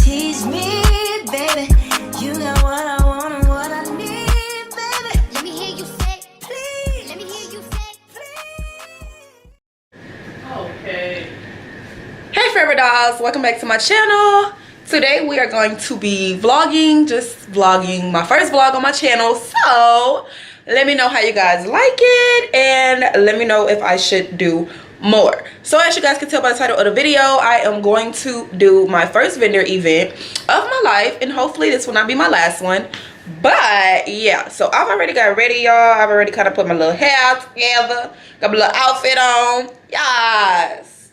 tease me, baby. You got what I want and what I need, baby. Let me hear you say, please. Let me hear you say, please. Okay. Hey Forever Dolls, welcome back to my channel. Today we are going to be vlogging, just vlogging my first vlog on my channel. So let me know how you guys like it and let me know if I should do more. So as you guys can tell by the title of the video, I am going to do my first vendor event of my life, and hopefully this will not be my last one. But yeah, so I've already got ready, y'all. I've already kind of put my little hair together, got my little outfit on. Yes,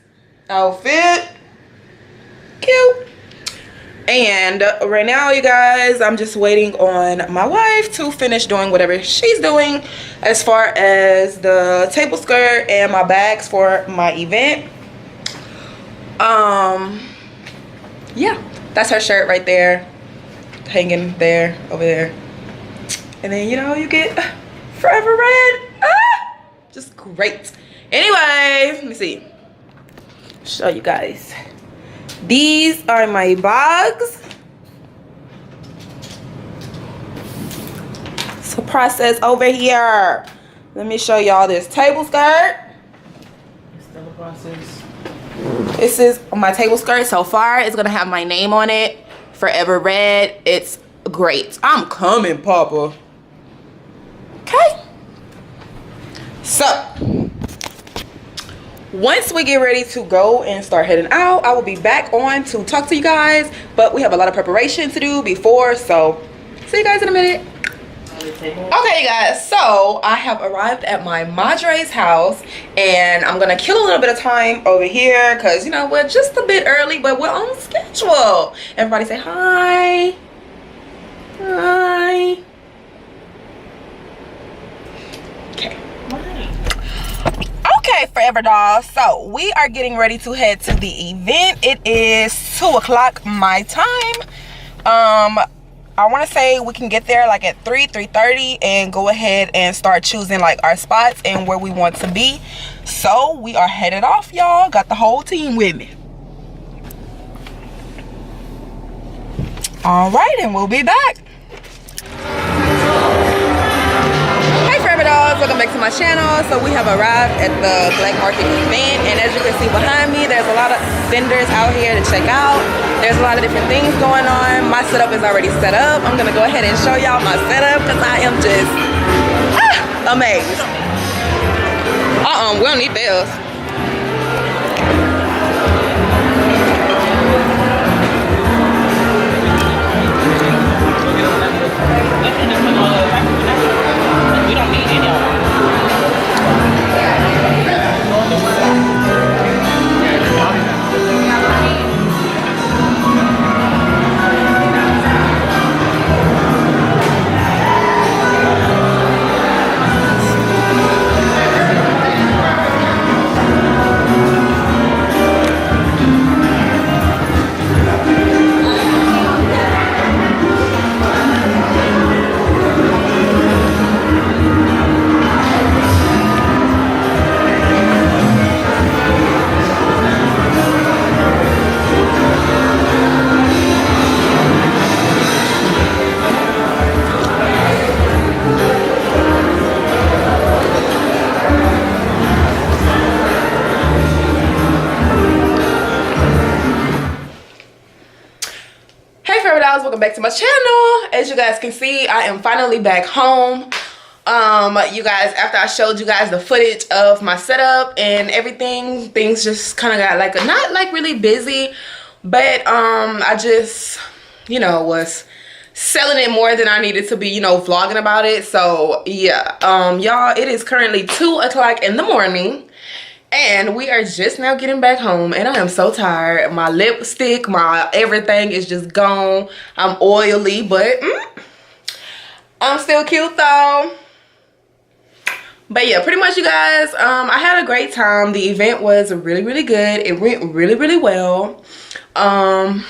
outfit cute. And right now, you guys, I'm just waiting on my wife to finish doing whatever she's doing as far as the table skirt and my bags for my event. Yeah, that's her shirt right there, hanging there, over there. And then, you know, you get Forever Red. Just great. Anyway, let me see, show you guys. These are my bags. So process over here. Let me show y'all this table skirt. Still a process. This is my table skirt so far. It's gonna have my name on it, Forever Red. It's great. I'm coming, Papa. Okay. So once we get ready to go and start heading out, I will be back on to talk to you guys, but we have a lot of preparation to do before, so see you guys in a minute. Okay, you guys, so I have arrived at my madre's house, and I'm gonna kill a little bit of time over here because, you know, we're just a bit early, but we're on schedule. Everybody say hi. Hi. Okay. Okay, Forever Dolls, so we are getting ready to head to the event. It is 2 o'clock my time. I want to say we can get there like at 3:30 and go ahead and start choosing like our spots and where we want to be. So we are headed off, y'all. Got the whole team with me. All right, and we'll be back. Welcome back to my channel. So we have arrived at the Black Market event, and as you can see behind me, there's a lot of vendors out here to check out. There's a lot of different things going on. My setup is already set up. I'm gonna go ahead and show y'all my setup because I am just amazed. We don't need bills. We don't need any of them. Welcome back to my channel. As you guys can see, I am finally back home. You guys, after I showed you guys the footage of my setup and everything, things just kind of got like not like really busy, but I just, you know, was selling it more than I needed to be, you know, vlogging about it. So yeah, y'all, it is currently 2 o'clock in the morning. And we are just now getting back home, and I am so tired. My lipstick, my everything is just gone. I'm oily, but I'm still cute though. But yeah, pretty much, you guys, I had a great time. The event was really, really good. It went really, really well. I'm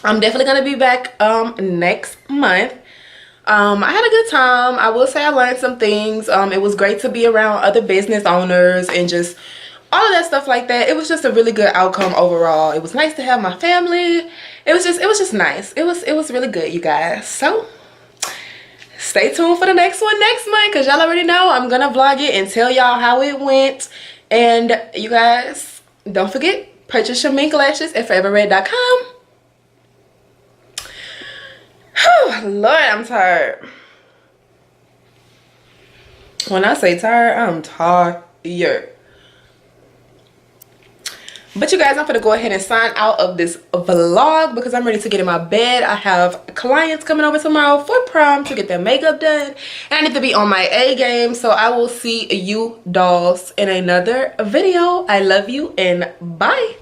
definitely gonna be back next month. I had a good time. I will say I learned some things. It was great to be around other business owners and just all of that stuff like that. It was just a really good outcome overall. It was nice to have my family. It was just nice. It was really good, you guys. So stay tuned for the next one next month, because y'all already know I'm gonna vlog it and tell y'all how it went. And you guys, don't forget, purchase your mink lashes at foreverred.com. Lord, I'm tired. When I say tired, I'm tired. But you guys, I'm gonna go ahead and sign out of this vlog because I'm ready to get in my bed. I have clients coming over tomorrow for prom to get their makeup done, and I need to be on my A game. So I will see you dolls in another video. I love you and bye.